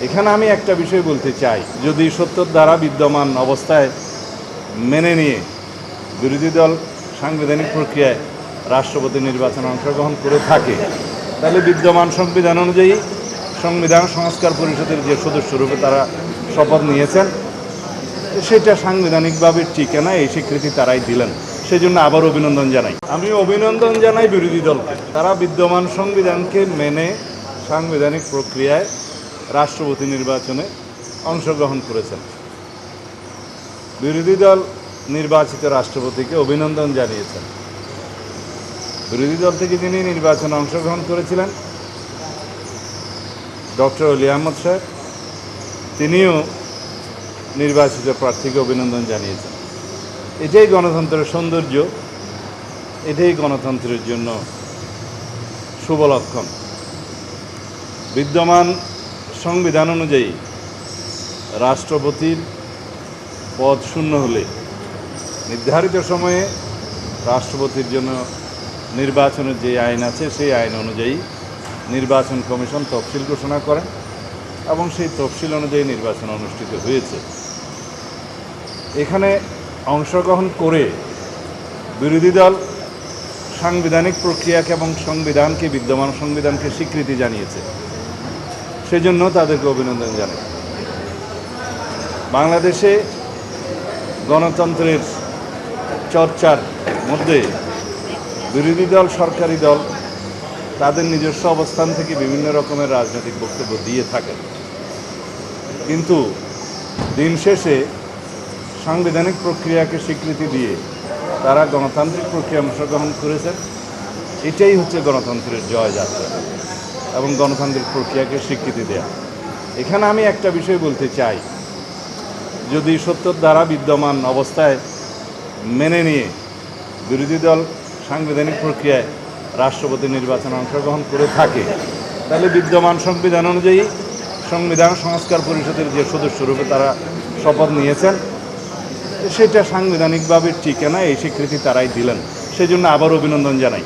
এখানে আমি একটা বিষয় বলতে চাই, যদি ৭০ ধারা বিদ্যমান অবস্থায় মেনে নিয়ে বিরোধী দল সাংবিধানিক প্রক্রিয়ায় রাষ্ট্রপতি নির্বাচনে অংশগ্রহণ করে থাকে, তাহলে বিদ্যমান সংবিধান অনুযায়ী সংবিধান সংস্কার পরিষদের যে সদস্যরূপে তারা শপথ নিয়েছেন, সেটা সাংবিধানিকভাবে টিকে না, এই স্বীকৃতি তারাই দিলেন। সেজন্য আবার অভিনন্দন জানাই। আমি অভিনন্দন জানাই বিরোধী দলকে। তারা বিদ্যমান সংবিধানকে মেনে সাংবিধানিক প্রক্রিয়ায় রাষ্ট্রপতি নির্বাচনে অংশগ্রহণ করেছেন। বিরোধী দল নির্বাচিত রাষ্ট্রপতিকে অভিনন্দন জানিয়েছেন। বিরোধী দল থেকে যিনি নির্বাচনে অংশগ্রহণ করেছিলেন ডক্টর অলি আহমদ সাহেব, তিনিও নির্বাচিত প্রার্থীকে অভিনন্দন জানিয়েছেন। এটাই গণতন্ত্রের সৌন্দর্য, এটাই গণতন্ত্রের জন্য শুভ লক্ষণ। বিদ্যমান সংবিধান অনুযায়ী রাষ্ট্রপতির পদ শূন্য হলে নির্ধারিত সময়ে রাষ্ট্রপতির জন্য নির্বাচনের যে আইন আছে, সেই আইন অনুযায়ী নির্বাচন কমিশন তফসিল ঘোষণা করেন এবং সেই তফসিল অনুযায়ী নির্বাচন অনুষ্ঠিত হয়েছে। এখানে অংশগ্রহণ করে বিরোধী দল সাংবিধানিক প্রক্রিয়াকে এবং সংবিধানকে, বিদ্যমান সংবিধানকে স্বীকৃতি জানিয়েছে। সেজন্য তাদেরকে অভিনন্দন জানাই। বাংলাদেশে গণতন্ত্রের চর্চার মধ্যে বিরোধী দল, সরকারি দল তাদের নিজস্ব অবস্থান থেকে বিভিন্ন রকমের রাজনৈতিক বক্তব্য দিয়ে থাকেন, কিন্তু দিন শেষে সাংবিধানিক প্রক্রিয়াকে স্বীকৃতি দিয়ে তারা গণতান্ত্রিক প্রক্রিয়া অংশগ্রহণ করেছেন। এটাই হচ্ছে গণতন্ত্রের জয়যাত্রা এবং গণতান্ত্রিক প্রক্রিয়াকে স্বীকৃতি দেয়া। এখানে আমি একটা বিষয় বলতে চাই, যদি ৭০ ধারা বিদ্যমান অবস্থায় মেনে নিয়ে বিরোধী দল সাংবিধানিক প্রক্রিয়ায় রাষ্ট্রপতি নির্বাচনে অংশগ্রহণ করে থাকে, তাহলে বিদ্যমান সংবিধান অনুযায়ী সংবিধান সংস্কার পরিষদের যে সদস্যরূপে তারা শপথ নিয়েছেন, সেটা সাংবিধানিকভাবে টিকে না, এই স্বীকৃতি তারাই দিলেন। সেজন্য আবার অভিনন্দন জানাই।